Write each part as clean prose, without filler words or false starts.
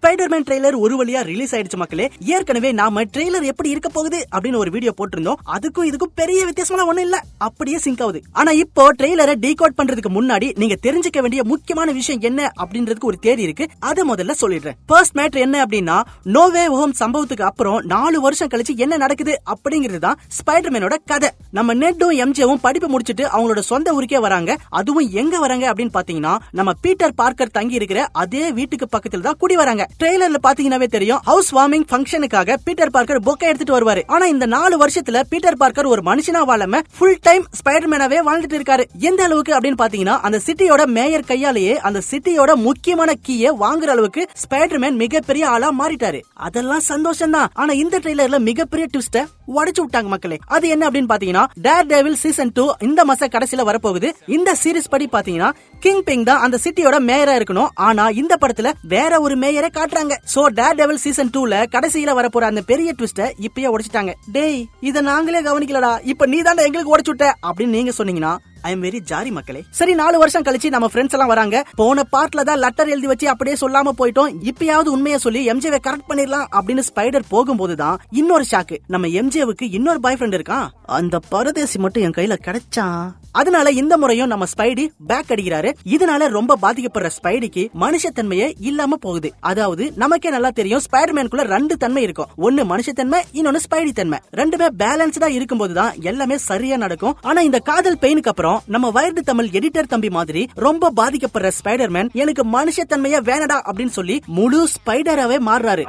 Spiderman trailer ஒரு வழியா release ஆயிடுச்சு மக்களே. ஏற்கனவே நாம ட்ரெய்லர் எப்படி இருக்க போகுது அப்படின்னு ஒரு வீடியோ போட்டிருந்தோம். அதுக்கும் இதுக்கும் பெரிய வித்தியாசமா ஒண்ணும் இல்ல, அப்படியே சிங்க் ஆகுது. ஆனா இப்போ ட்ரெய்லரை டீகோட் பண்றதுக்கு முன்னாடி நீங்க தெரிஞ்சுக்க வேண்டிய முக்கியமான விஷயம் என்ன அப்படின்றதுக்கு ஒரு தேதி இருக்கு. அதை முதல்ல சொல்லிடுறேன். ஃபர்ஸ்ட் மேட்டர் என்ன அப்படின்னா, நோ வே ஹோம் சம்பவத்துக்கு அப்புறம் 4 வருஷம் கழிச்சு என்ன நடக்குது அப்படிங்கிறது தான் ஸ்பைடர்மேனோட கதை. நம்ம நெட்டும் எம்ஜேவும் படிப்பு முடிச்சிட்டு அவங்களோட சொந்த ஊருக்கே வராங்க. அதுவும் எங்க வராங்க அப்படின்னு பாத்தீங்கன்னா, நம்ம பீட்டர் பார்க்கர் தங்கி இருக்கிற அதே வீட்டுக்கு பக்கத்துல தான் குடி வராங்க. ட்ரெய்லர்ல பாத்தீங்கன்னாவே தெரியும், ஹவுஸ் வார்மிங் ஃபங்க்ஷனுக்காக பீட்டர் பார்க்கர் பொக்கே எடுத்துட்டு வருவாரு. ஆனா இந்த 4 வருஷத்துல பீட்டர் பார்க்கர் ஒரு மனுஷனா வாழாம ஃபுல் டைம் ஸ்பைடர்மேனாவே வாழ்ந்துட்டு இருக்காரு. எந்த அளவுக்கு அப்படின்னு பாத்தீங்கன்னா, அந்த சிட்டியோட மேயர் கையாலேயே அந்த சிட்டியோட முக்கியமான கீயை வாங்குற அளவுக்கு ஸ்பைடர்மேன் மிகப்பெரிய ஆளா மாறிட்டாரு. அதெல்லாம் சந்தோஷம் தான். ஆனா இந்த ட்ரெய்லர்ல மிகப்பெரிய ட்விஸ்ட உடைச்சு விட்டாங்க மக்களே. அது என்ன அப்படின்னு பாத்தீங்கன்னா, டேர் டெவில் சீசன் 2 இந்த மாச கடைசில வரப்போகுது. இந்த சீரிஸ் படி பாத்தீங்கன்னா கிங் பிங் தான் அந்த சிட்டியோட மேயரா இருக்கணும். ஆனா இந்த படத்துல வேற ஒரு மேயரை காட்டுறாங்க. சோ டேர் டெவில் சீசன் 2ல கடைசியில வரப்போற அந்த பெரிய ட்விஸ்ட இப்பயே உடைச்சிட்டாங்க. டேய், இத நாங்களே கவனிக்கலடா, இப்ப நீ தான் எங்களுக்கு உடைச்சு விட்ட அப்படின்னு நீங்க சொன்னீங்கன்னா ஐ எம் வெரி ஜாரி மக்களே. சரி, 4 வருஷம் கழிச்சு நம்ம ஃப்ரெண்ட்ஸ் எல்லாம் வராங்க. போன பார்ட்ல தான் லெட்டர் எழுதி வச்சு அப்படியே சொல்லாம போயிட்டோம். இப்பயாவது உண்மையை சொல்லி எம்ஜேவை கரெக்ட் பண்ணிடலாம் அப்படின்னு ஸ்பைடர் போகும்போதுதான் இன்னொரு ஷாக்கு. நம்ம எம்ஜேவுக்கு இன்னொரு பாய் ஃப்ரெண்ட் இருக்கான். அந்த பரதேசி மட்டும் என் கையில கிடைச்சான். அதனால இந்த முறையும் நம்ம ஸ்பைடி பேக் அடிக்கிறாரு. இதனால ரொம்ப பாதிக்கப்படுற ஸ்பைடிக்கு மனுஷத்தன்மையே இல்லாம போகுது. அதாவது நமக்கே நல்லா தெரியும், ஸ்பைடர்மேனுக்குள்ள 2 தன்மை இருக்கும். ஒன்னு மனுஷத்தன்மை, இன்னொன்னு ஸ்பைடி தன்மை. ரெண்டுமே பேலன்ஸ்டா இருக்கும்போதுதான் எல்லாமே சரியா நடக்கும். ஆனா இந்த காதல் பெயினுக்கு அப்புறம் நம்ம வைரடு தமிழ் எடிட்டர் தம்பி மாதிரி ரொம்ப பாதிக்கப்படுற ஸ்பைடர்மேன் எனக்கு மனுஷத்தன்மையா வேணடா அப்படின்னு சொல்லி முழு ஸ்பைடராவே மாறுறாரு.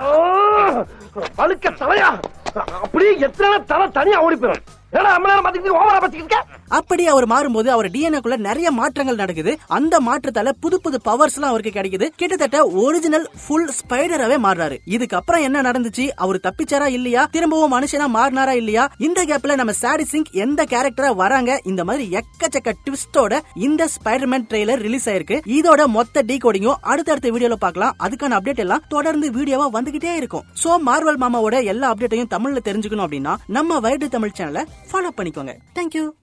அப்படியே எத்தனை தர தனியா ஓடி போயிடும். அப்படி அவர் மாறும்போது அவர் டிஎன்ஏக்குள்ள நிறைய மாற்றங்கள் நடக்குது. அந்த மாற்றத்தால புது புது பவர்ஸ் எல்லாம் அவருக்கு கிடைக்குது. கிட்டத்தட்ட ஒரிஜினல் ஃபுல் ஸ்பைடராவே மாறுறாரு. இதுக்கப்புறம் என்ன நடந்துச்சு, அவர் தப்பிச்சாரா இல்லையா, திரும்பவும் மனுஷனா மாறினாரா இல்லையா, இந்த கேப்ல நம்ம சாடி சிங்க் எந்த கேரக்டரா வராங்க, இந்த மாதிரி எக்கச்சக்க ட்விஸ்டோட இந்த ஸ்பைடர்மேன் ட்ரெய்லர் ரிலீஸ் ஆயிருக்கு. இதோட மொத்த டீகோடிங்கும் அடுத்தடுத்த வீடியோல பார்க்கலாம். அதுக்கான அப்டேட் எல்லாம் தொடர்ந்து வீடியோவா வந்துகிட்டே இருக்கும். சோ மார்வல் மாமாவோட எல்லா அப்டேட்டையும் தமிழ்ல தெரிஞ்சுக்கணும் அப்படின்னா நம்ம வைரடு தமிழ் சேனலை ஃபாலோ பண்ணிக்கோங்க. தேங்க்யூ.